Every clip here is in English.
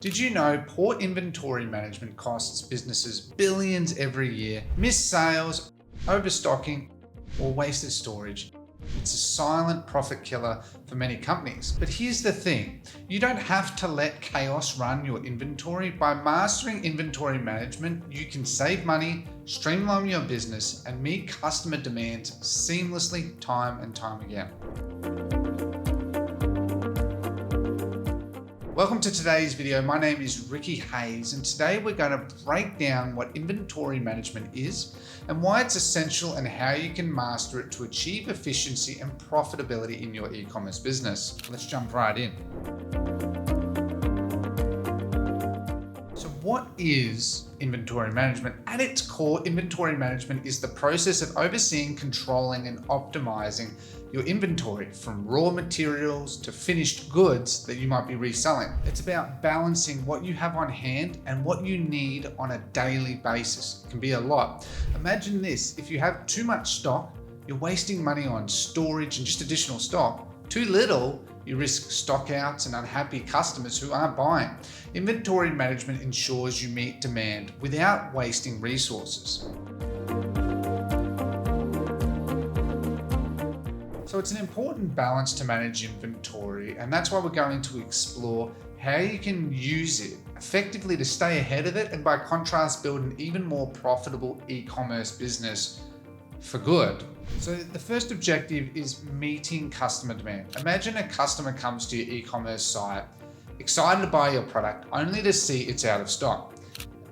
Did you know poor inventory management costs businesses billions every year? Missed sales, overstocking, or wasted storage. It's a silent profit killer for many companies. But here's the thing, you don't have to let chaos run your inventory. By mastering inventory management, you can save money, streamline your business, and meet customer demands seamlessly time and time again. Welcome to today's video. My name is Ricky Hayes, and today we're going to break down what inventory management is and why it's essential and how you can master it to achieve efficiency and profitability in your e-commerce business. Let's jump right in. So what is inventory management? At its core, inventory management is the process of overseeing, controlling, and optimizing your inventory from raw materials to finished goods that you might be reselling. It's about balancing what you have on hand and what you need on a daily basis. It can be a lot. Imagine this, if you have too much stock, you're wasting money on storage and just additional stock. Too little, you risk stockouts and unhappy customers who aren't buying. Inventory management ensures you meet demand without wasting resources. So it's an important balance to manage inventory, and that's why we're going to explore how you can use it effectively to stay ahead of it and by contrast build an even more profitable e-commerce business for good. So the first objective is meeting customer demand. Imagine a customer comes to your e-commerce site, excited to buy your product, only to see it's out of stock.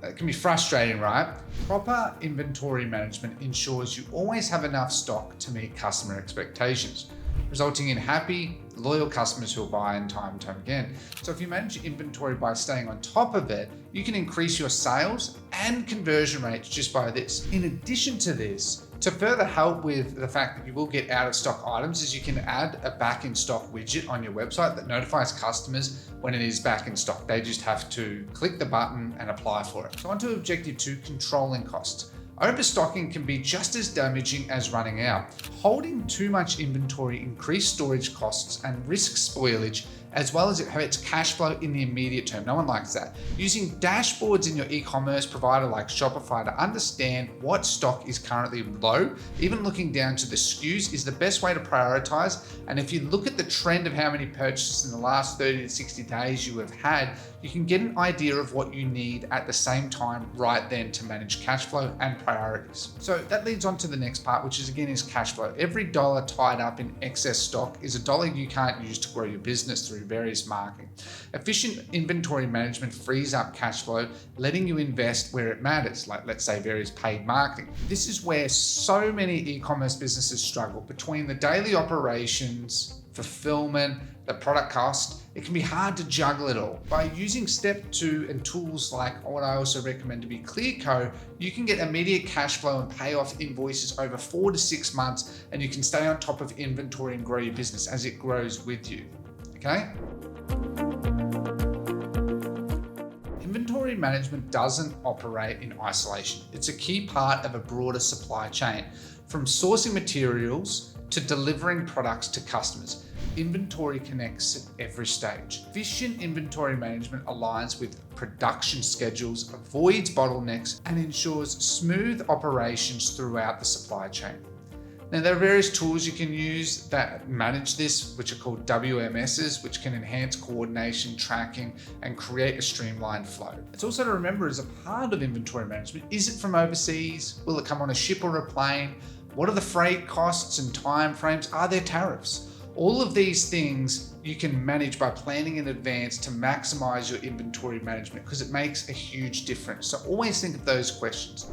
It can be frustrating, right? Proper inventory management ensures you always have enough stock to meet customer expectations, resulting in happy, loyal customers who will buy in time and time again. So if you manage your inventory by staying on top of it, you can increase your sales and conversion rates just by this. In addition to this, to further help with the fact that you will get out of stock items, is you can add a back in stock widget on your website that notifies customers when it is back in stock. They just have to click the button and apply for it. So on to objective 2, controlling costs. Overstocking can be just as damaging as running out. Holding too much inventory increases storage costs and risks spoilage, as well as it hurts cash flow in the immediate term. No one likes that. Using dashboards in your e-commerce provider like Shopify to understand what stock is currently low, even looking down to the SKUs, is the best way to prioritize. And if you look at the trend of how many purchases in the last 30 to 60 days you have had, you can get an idea of what you need at the same time right then to manage cash flow and priorities. So that leads on to the next part, which is cash flow. Every dollar tied up in excess stock is a dollar you can't use to grow your business through various marketing. Efficient inventory management frees up cash flow, letting you invest where it matters, like let's say various paid marketing. This is where so many e-commerce businesses struggle. Between the daily operations, fulfillment, the product cost, it can be hard to juggle it all. By using step 2 and tools like what I also recommend to be Clearco, you can get immediate cash flow and pay off invoices over 4 to 6 months, and you can stay on top of inventory and grow your business as it grows with you. Okay? Inventory management doesn't operate in isolation. It's a key part of a broader supply chain, from sourcing materials to delivering products to customers. Inventory connects at every stage. Efficient inventory management aligns with production schedules, avoids bottlenecks, and ensures smooth operations throughout the supply chain. Now, there are various tools you can use that manage this, which are called WMSs, which can enhance coordination, tracking, and create a streamlined flow. It's also to remember, as a part of inventory management, is it from overseas? Will it come on a ship or a plane? What are the freight costs and time frames? Are there tariffs? All of these things you can manage by planning in advance to maximize your inventory management, because it makes a huge difference. So always think of those questions.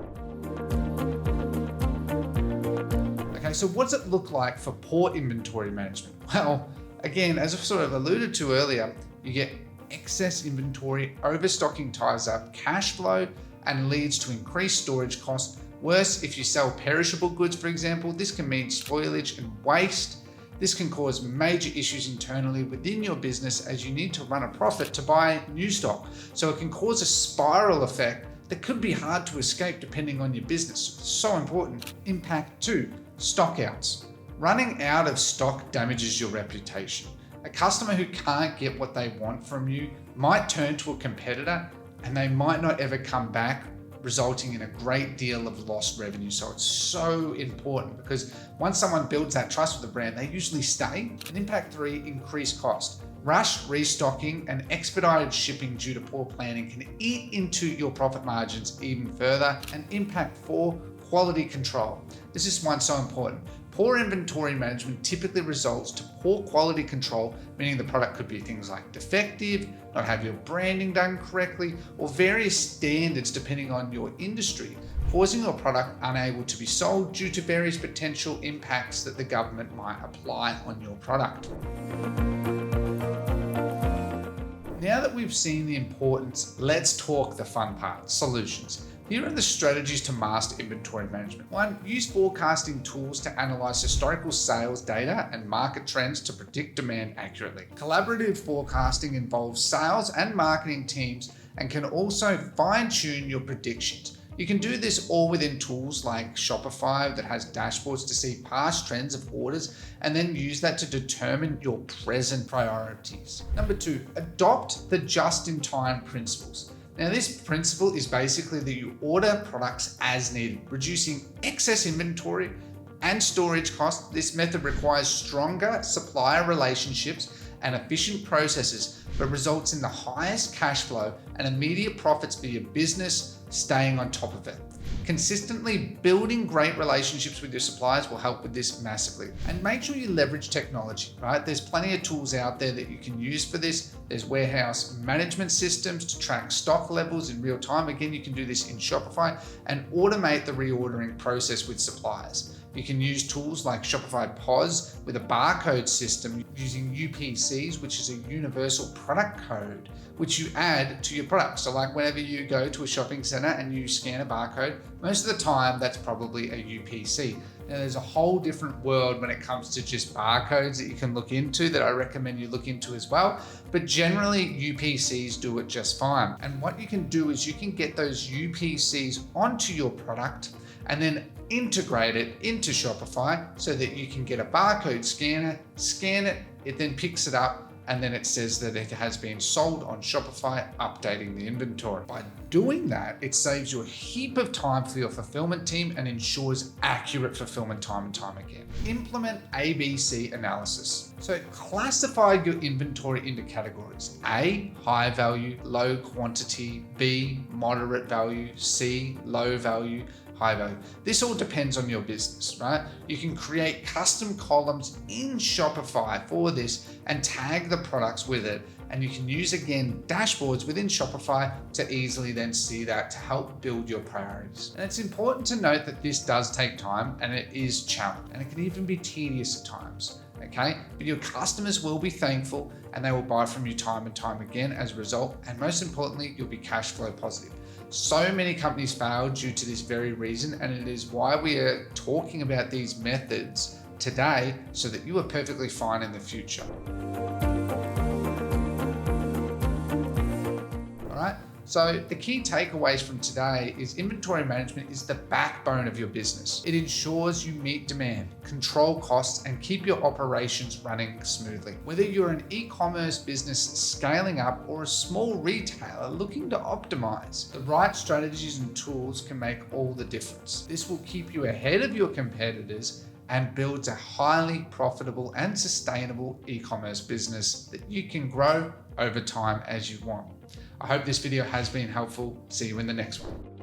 Okay, so what does it look like for poor inventory management? Well, again, as I've sort of alluded to earlier, you get excess inventory, overstocking ties up cash flow and leads to increased storage costs. Worse, if you sell perishable goods, for example, this can mean spoilage and waste. This can cause major issues internally within your business, as you need to run a profit to buy new stock. So it can cause a spiral effect that could be hard to escape depending on your business. So important. Impact 2, stockouts. Running out of stock damages your reputation. A customer who can't get what they want from you might turn to a competitor and they might not ever come back, resulting in a great deal of lost revenue. So it's so important, because once someone builds that trust with the brand, they usually stay. And impact 3, increased cost. Rush restocking and expedited shipping due to poor planning can eat into your profit margins even further. And impact 4, quality control. This is one so important. Poor inventory management typically results to poor quality control, meaning the product could be things like defective, not have your branding done correctly, or various standards depending on your industry, causing your product unable to be sold due to various potential impacts that the government might apply on your product. Now that we've seen the importance, let's talk the fun part, solutions. Here are the strategies to master inventory management. 1, use forecasting tools to analyze historical sales data and market trends to predict demand accurately. Collaborative forecasting involves sales and marketing teams and can also fine-tune your predictions. You can do this all within tools like Shopify that has dashboards to see past trends of orders and then use that to determine your present priorities. Number 2, adopt the just-in-time principles. Now, this principle is basically that you order products as needed, reducing excess inventory and storage costs. This method requires stronger supplier relationships and efficient processes, but results in the highest cash flow and immediate profits for your business, staying on top of it. Consistently building great relationships with your suppliers will help with this massively. And make sure you leverage technology, right? There's plenty of tools out there that you can use for this. There's warehouse management systems to track stock levels in real time. Again, you can do this in Shopify, and automate the reordering process with suppliers. You can use tools like Shopify POS with a barcode system using UPCs, which is a universal product code, which you add to your product. So like whenever you go to a shopping center and you scan a barcode, most of the time that's probably a UPC. Now there's a whole different world when it comes to just barcodes that you can look into that I recommend you look into as well. But generally UPCs do it just fine. And what you can do is you can get those UPCs onto your product and then integrate it into Shopify so that you can get a barcode scanner, scan it, it then picks it up, and then it says that it has been sold on Shopify, updating the inventory. By doing that, it saves you a heap of time for your fulfillment team and ensures accurate fulfillment time and time again. Implement ABC analysis. So classify your inventory into categories. A, high value, low quantity. B, moderate value. C, low value, high value. This all depends on your business, right? You can create custom columns in Shopify for this and tag the products with it. And you can use, again, dashboards within Shopify to easily then see that to help build your priorities. And it's important to note that this does take time and it is challenging, and it can even be tedious at times. Okay, but your customers will be thankful and they will buy from you time and time again as a result. And most importantly, you'll be cash flow positive. So many companies fail due to this very reason, and it is why we are talking about these methods today so that you are perfectly fine in the future. All right. So the key takeaways from today is inventory management is the backbone of your business. It ensures you meet demand, control costs, and keep your operations running smoothly. Whether you're an e-commerce business scaling up or a small retailer looking to optimize, the right strategies and tools can make all the difference. This will keep you ahead of your competitors and builds a highly profitable and sustainable e-commerce business that you can grow over time as you want. I hope this video has been helpful. See you in the next one.